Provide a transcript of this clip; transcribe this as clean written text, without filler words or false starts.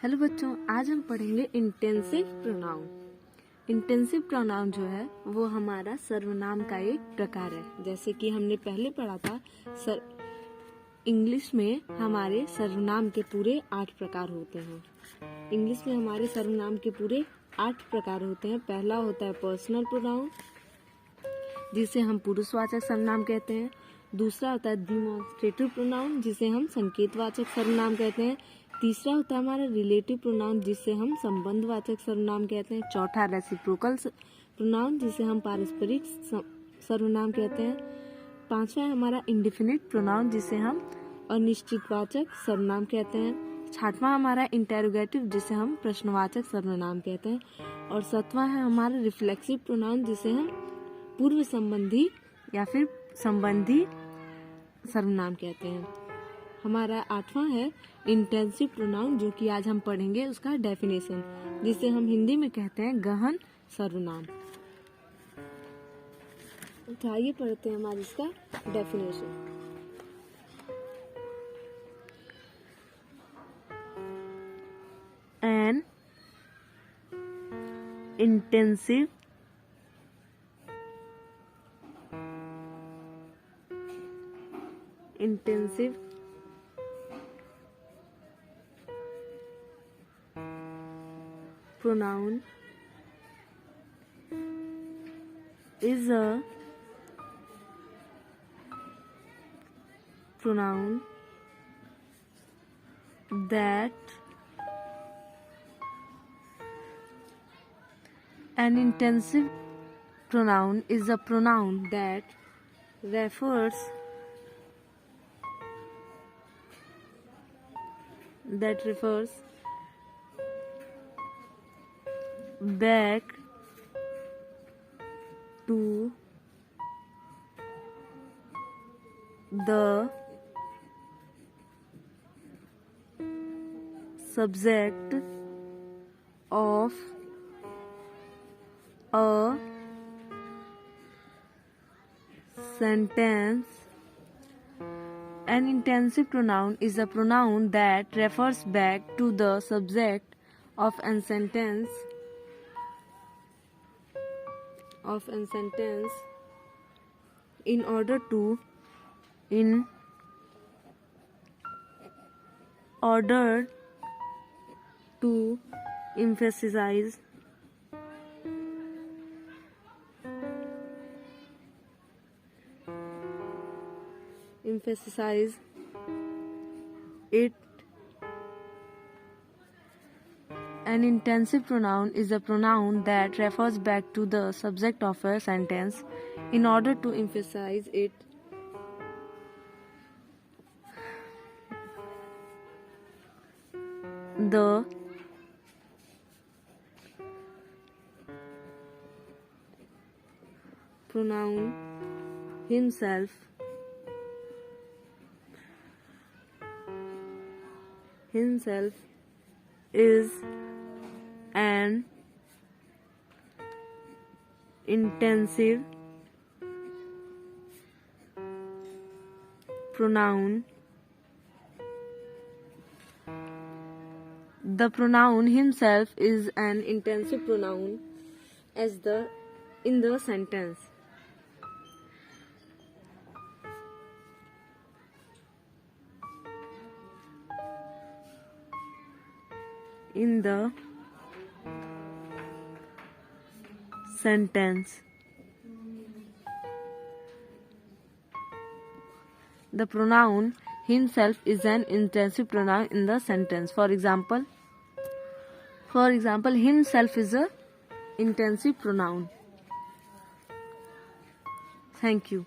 Hello बच्चों, आज हम पढ़ेंगे इंटेंसिव प्रोनाउन। इंटेंसिव प्रोनाउन जो है वो हमारा सर्वनाम का एक प्रकार है। जैसे कि हमने पहले पढ़ा था, इंग्लिश में हमारे सर्वनाम के पूरे 8 प्रकार होते हैं। इंग्लिश में हमारे सर्वनाम के पूरे 8 प्रकार होते हैं। पहला होता है पर्सनल प्रोनाउन, जिसे हम पुरुषवाचक सर्वनाम कहते हैं। दूसरा होता है डिमॉन्स्ट्रेटिव प्रोनाउन, जिसे हम संकेतवाचक सर्वनाम कहते हैं। तीसरा होता है हमारा रिलेटिव प्रोनाउन, जिसे हम संबंधवाचक सर्वनाम कहते हैं। चौथा रेसिप्रोकल प्रोनाउन, जिसे हम पारस्परिक सर्वनाम कहते हैं। पांचवा है हमारा इंडेफिनिट प्रोनाउन, जिसे हम अनिश्चितवाचक सर्वनाम कहते हैं। छठवां हमारा इंटेरोगेटिव, जिसे हम प्रश्नवाचक सर्वनाम कहते हैं। और सातवां है हमारा रिफ्लेक्सिव प्रोनाउन, जिसे हम पूर्व संबंधी या फिर संबंधी सर्वनाम कहते हैं। हमारा आठवां है इंटेंसिव प्रोनाउन, जो कि आज हम पढ़ेंगे उसका डेफिनेशन, जिसे हम हिंदी में कहते हैं गहन सर्वनाम। तो आइए पढ़ते हैं हमारे इसका definition. N intensive pronoun is a pronoun that an intensive pronoun is a pronoun that refers back to the subject of a sentence. An intensive pronoun is a pronoun that refers back to the subject of a sentence in order to emphasize it. An intensive pronoun is a pronoun that refers back to the subject of a sentence in order to emphasize it. The pronoun himself is an intensive pronoun. The pronoun himself is an intensive pronoun in the sentence. In the sentence, the pronoun himself is an intensive pronoun in the sentence. For example, himself is a intensive pronoun. Thank you.